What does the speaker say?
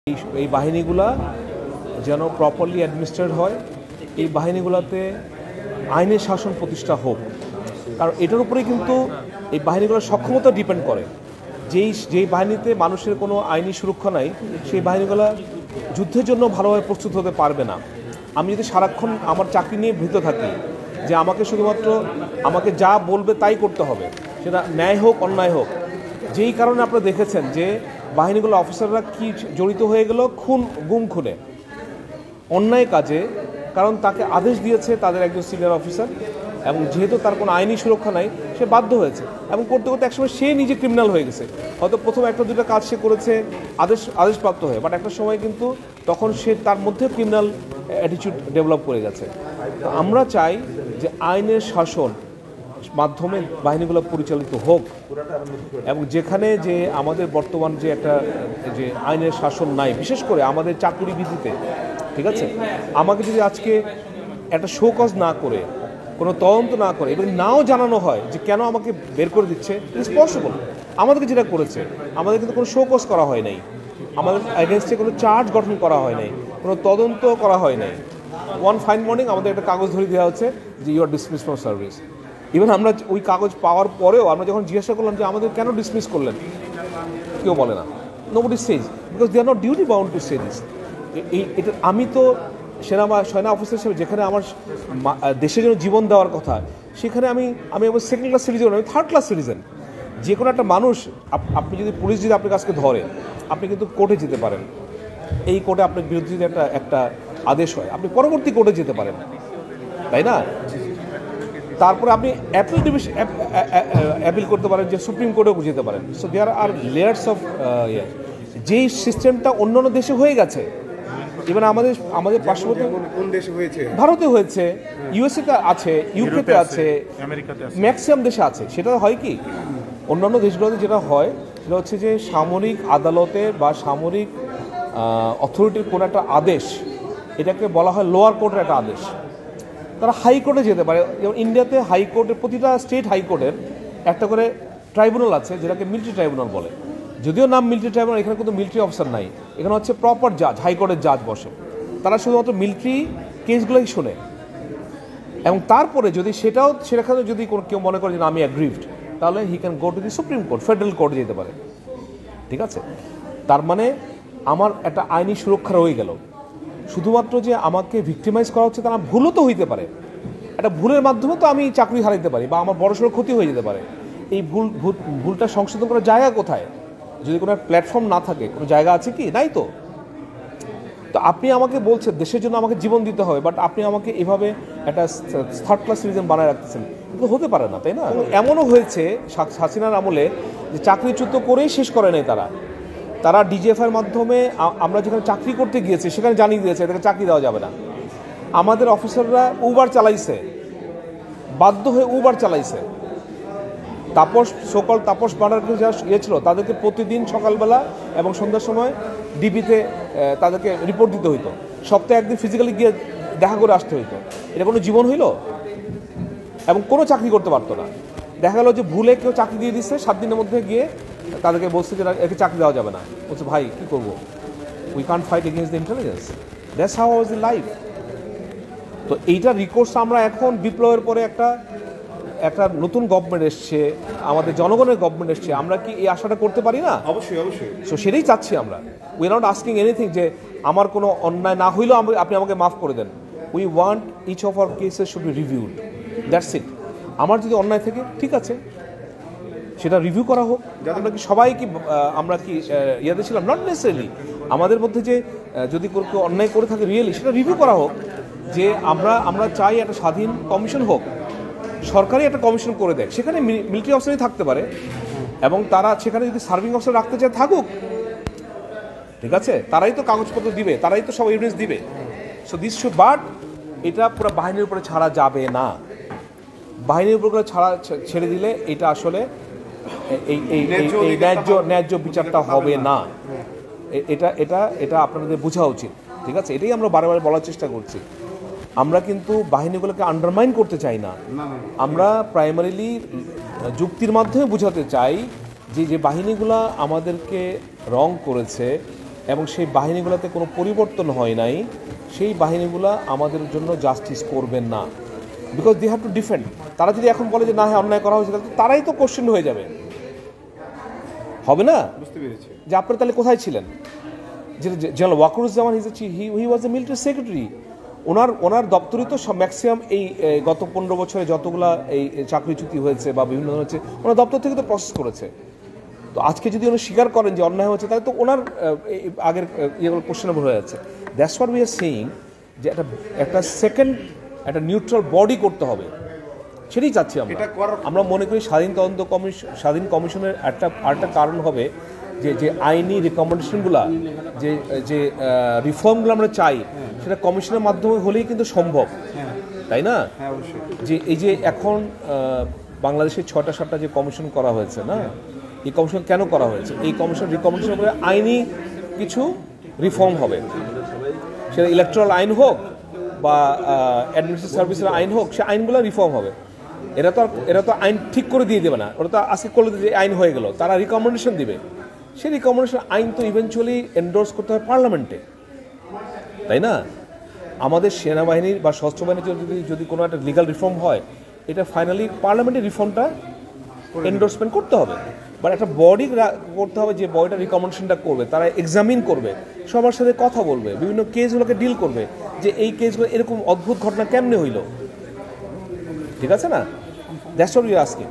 এই বাহিনীগুলা যেন properly administrate হয়, এই বাহিনীগুলোতে আইনের শাসন প্রতিষ্ঠা হোক। কারণ এটার উপরেই কিন্তু এই বাহিনীগুলোর সক্ষমতা ডিপেন্ড করে। যেই বাহিনীতে মানুষের কোনো আইনি সুরক্ষা নাই, সেই বাহিনীগুলো যুদ্ধের জন্য ভালোভাবে প্রস্তুত হতে পারবে না। আমি যদি সারাক্ষণ আমার চাকরি নিয়ে ভীত থাকি যে আমাকে শুধুমাত্র আমাকে যা বলবে তাই করতে হবে, সেটা ন্যায় হোক অন্যায় হোক, যেই কারণে আপনারা দেখেছেন যে বাহিনীগুলো অফিসাররা কি জড়িত হয়ে গেল গুম খুনে অন্যায় কাজে, কারণ তাকে আদেশ দিয়েছে তাদের একজন সিনিয়র অফিসার, এবং যেহেতু তার কোনো আইনি সুরক্ষা নাই সে বাধ্য হয়েছে, এবং করতে করতে একসময় সে নিজে ক্রিমিনাল হয়ে গেছে। হয়তো প্রথম একটা দুটো কাজ সে করেছে আদেশপ্রাপ্ত হয়ে, বাট একটা সময় কিন্তু তখন সে তার মধ্যে ক্রিমিনাল অ্যাটিটিউড ডেভেলপ করে গেছে। তো আমরা চাই যে আইনের শাসন মাধ্যমে বাহিনীগুলো পরিচালিত হোক, এবং যেখানে যে আমাদের বর্তমান যে একটা যে আইনের শাসন নাই, বিশেষ করে আমাদের চাকুরিবিধিতে, ঠিক আছে, আমাকে যদি আজকে একটা শোকজ না করে, কোনো তদন্ত না করে, এবং নাও জানানো হয় যে কেন আমাকে বের করে দিচ্ছে, ইটস পসিবল। আমাদেরকে যেটা করেছে, আমাদের কিন্তু কোনো শোকজ করা হয় নাই, আমাদের এগেনস্টে কোনো চার্জ গঠন করা হয় নাই, কোনো তদন্ত করা হয় নাই। ওয়ান ফাইন মর্নিং আমাদের একটা কাগজ ধরে দেওয়া হচ্ছে যে you are dismiss from service. Even আমরা ওই কাগজ পাওয়ার পরেও আমরা যখন জিজ্ঞাসা করলাম যে আমাদের কেন ডিসমিস করলেন, কেউ বলে না, nobody says, because they are not duty bound to say this. এটা আমি তো সেনা অফিসার হিসেবে যেখানে আমার দেশের জন্য জীবন দেওয়ার কথা, সেখানে আমি আমার সেকেন্ড ক্লাস সিটিজেন, আমি থার্ড ক্লাস সিটিজেন। যে কোনো একটা মানুষ, আপনি যদি পুলিশ যদি আপনার কাছকে ধরে, আপনি কিন্তু কোর্টে যেতে পারেন, এই কোর্টে আপনার বিরুদ্ধে যদি একটা আদেশ হয়, আপনি পরবর্তী কোর্টে যেতে পারেন, তাই না? তারপরে আপনি অ্যাপিল করতে পারেন, যে সুপ্রিম কোর্টেও যেতে পারেন। So there are layers of যেই সিস্টেমটা অন্যান্য দেশে হয়ে গেছে, ইভেন আমাদের পার্শ্ববর্তী কোন দেশে হয়েছে, ভারতে হয়েছে, ইউএসএতে আছে, ইউকেতে আছে, ম্যাক্সিমাম দেশে আছে। সেটা হয় কি, অন্যান্য দেশগুলোতে যেটা হয় সেটা হচ্ছে যে সামরিক আদালতে বা সামরিক অথরিটির কোনো একটা আদেশ, এটাকে বলা হয় লোয়ার কোর্টের একটা আদেশ, তারা হাইকোর্টে যেতে পারে। যেমন ইন্ডিয়াতে হাইকোর্টের, প্রতিটা স্টেট হাইকোর্টের একটা করে ট্রাইব্যুনাল আছে, যেটাকে মিলিটারি ট্রাইব্যুনাল বলে। যদিও নাম মিলিটারি ট্রাইব্যুনাল, এখানে কিন্তু মিলিটারি অফিসার নাই, এখানে হচ্ছে প্রপার জাজ, হাইকোর্টের জাজ বসে, তারা শুধুমাত্র মিলিটারি কেসগুলোই শোনে। এবং তারপরে যদি সেখানে যদি কেউ মনে করে যে আমি অ্যাগ্রিভড, তাহলে he can go to the supreme court, federal কোর্টে যেতে পারে। ঠিক আছে, তার মানে আমার একটা আইনি সুরক্ষা রয়ে গেল। শুধুমাত্র যে আমাকে ভিক্টিমাইজ করা হচ্ছে, তারা ভুলও তো হইতে পারে, একটা ভুলের মাধ্যমে তো আমি চাকরি হারাইতে পারি, বা আমার বড়সড় ক্ষতি হয়ে যেতে পারে। এই ভুলটা সংশোধন করার জায়গা কোথায়? যদি কোনো প্ল্যাটফর্ম না থাকে, কোনো জায়গা আছে কি? নাই তো। তো আপনি আমাকে বলছেন দেশের জন্য আমাকে জীবন দিতে হবে, বাট আপনি আমাকে এভাবে একটা থার্ড ক্লাস সিটিজেন বানায় রাখতেছেন, কিন্তু হতে পারে না, তাই না? এমনও হয়েছে হাসিনার আমলে যে চাকরিচ্যুত করেই শেষ করে নাই তারা ডিজিএফআইয়ের মাধ্যমে, আমরা যেখানে চাকরি করতে গিয়েছি সেখানে জানিয়ে দিয়েছে এটাকে চাকরি দেওয়া যাবে না। আমাদের অফিসাররা উবার চালাইছে, বাধ্য হয়ে উবার চালাইছে। তাপস বানারকে যারা ছিল, তাদেরকে প্রতিদিন সকালবেলা এবং সন্ধ্যার সময় ডিবিতে তাদেরকে রিপোর্ট দিতে হইতো, সপ্তাহে একদিন ফিজিক্যালি গিয়ে দেখা করে আসতে হইতো। এটা কোনো জীবন হইল? এবং কোনো চাকরি করতে পারতো না। দেখা গেল যে ভুলে কেউ চাকরি দিয়ে দিচ্ছে, 7 দিনের মধ্যে গিয়ে তাদেরকে বলছে যে একে চাকরি দেওয়া যাবে না। বলছে ভাই কী করবো, we can't fight against the intelligence, that's how was the life. তো এইটা রিকোর্স আমরা এখন বিপ্লবের পরে একটা নতুন গভর্নমেন্ট এসছে, আমাদের জনগণের গভর্নমেন্ট এসছে, আমরা কি এই আশাটা করতে পারি না? অবশ্যই অবশ্যই। সো সেটাই চাচ্ছি আমরা। We are not asking anything যে আমার কোনো অন্যায় না হইলেও আপনি আমাকে মাফ করে দেন। We want each of our cases should be reviewed, that's it. আমার যদি অন্যায় থাকে, ঠিক আছে, সেটা রিভিউ করা হোক। আমরা কি সবাই কি আমরা কি ইয়াতে ছিলাম? Not necessarily. আমাদের মধ্যে যে যদি কেউ অন্যায় করে থাকে রিয়েলি, সেটা রিভিউ করা হোক। যে আমরা চাই একটা স্বাধীন কমিশন হোক, সরকারি একটা কমিশন করে দেয়, সেখানে মিলিটারি অফিসারই থাকতে পারে, এবং তারা সেখানে যদি সার্ভিং অফিসার রাখতে চায় থাকুক, ঠিক আছে, তারাই তো কাগজপত্র দিবে, তারাই তো সব এভিডেন্স দিবে। সো দিস শুড, বাট এটা পুরো বাহিনীর উপরে ছাড়া যাবে না। বাহিনীর উপর ছেড়ে দিলে এটা আসলে এই ন্যায্য বিচারটা হবে না। এটা আপনাদের বোঝা উচিত, ঠিক আছে? এটাই আমরা বারে বারে বলার চেষ্টা করছি। আমরা কিন্তু বাহিনীগুলোকে আন্ডারমাইন করতে চাই না, আমরা প্রাইমারিলি যুক্তির মাধ্যমে বোঝাতে চাই যে বাহিনীগুলো আমাদেরকে রং করেছে, এবং সেই বাহিনীগুলোতে কোনো পরিবর্তন হয় নাই, সেই বাহিনীগুলো আমাদের জন্য জাস্টিস করবেন না, because they have to defend. তারা যদি এখন বলে যে না হ্যাঁ অন্যায় করা হয়েছে, তাহলে তারাই তো কোশ্চেন হয়ে যাবে, হবে না? বুঝতে পেরেছি যে আপনারা তাহলে কোথায় ছিলেন? যে general Wakeruzzaman he was a military secretary, ওনার দপ্তরই তো সব ম্যাক্সিমাম এই গত 15 বছরে যতগুলা এই চাকরি চুক্তি হয়েছে বা বিভিন্ন ধরনের হচ্ছে, ওনার দপ্তর থেকে তো প্রসেস করেছে। তো আজকে যদি উনি স্বীকার করেন যে অন্যায় হচ্ছে, তাহলে তো ওনার আগের ইয়েগুলো কোশ্চেনেবল হয়ে যাচ্ছে। That's what we are saying, যে একটা সেকেন্ড একটা নিউট্রাল বডি করতে হবে, সেটাই চাচ্ছি আমরা। আমরা মনে করি স্বাধীন কমিশনের আরেকটা কারণ হবে যে আইনি রিকমেন্ডেশনগুলো, যে রিফর্মগুলো আমরা চাই, সেটা কমিশনের মাধ্যমে হলেই কিন্তু সম্ভব, তাই না? যে এই যে এখন বাংলাদেশের 6টা-7টা যে কমিশন করা হয়েছে না, এই কমিশন কেন করা হয়েছে? এই কমিশন রিকমেন্ডেশন করে আইনি কিছু রিফর্ম হবে, সেটা ইলেকট্রাল আইন হোক বা অ্যাডমিনিস্ট্রেটিভ সার্ভিসের আইন হোক, সে আইনগুলো রিফর্ম হবে। এরা তো আইন ঠিক করে দিয়ে দেবে না, ওরা তো আজকে করলে যে আইন হয়ে গেল, তারা রিকমেন্ডেশন দিবে। সেই রিকমেন্ডেশন আইন তো ইভেনচুয়ালি এন্ডোর্স করতে হয় পার্লামেন্টে, তাই না? আমাদের সেনাবাহিনীর বা সশস্ত্র বাহিনীর যদি কোনো একটা লিগাল রিফর্ম হয়, এটা ফাইনালি পার্লামেন্টের রিফর্মটা এন্ডোর্সমেন্ট করতে হবে, বাট একটা বডি করতে হবে যে বডিটা রিকমেন্ডেশনটা করবে, তারা এক্সামিন করবে, সবার সাথে কথা বলবে, বিভিন্ন কেসগুলোকে ডিল করবে, যে এই কেসগুলো এরকম অদ্ভুত ঘটনা কেমনে হইল, ঠিক আছে না? That's what we are asking.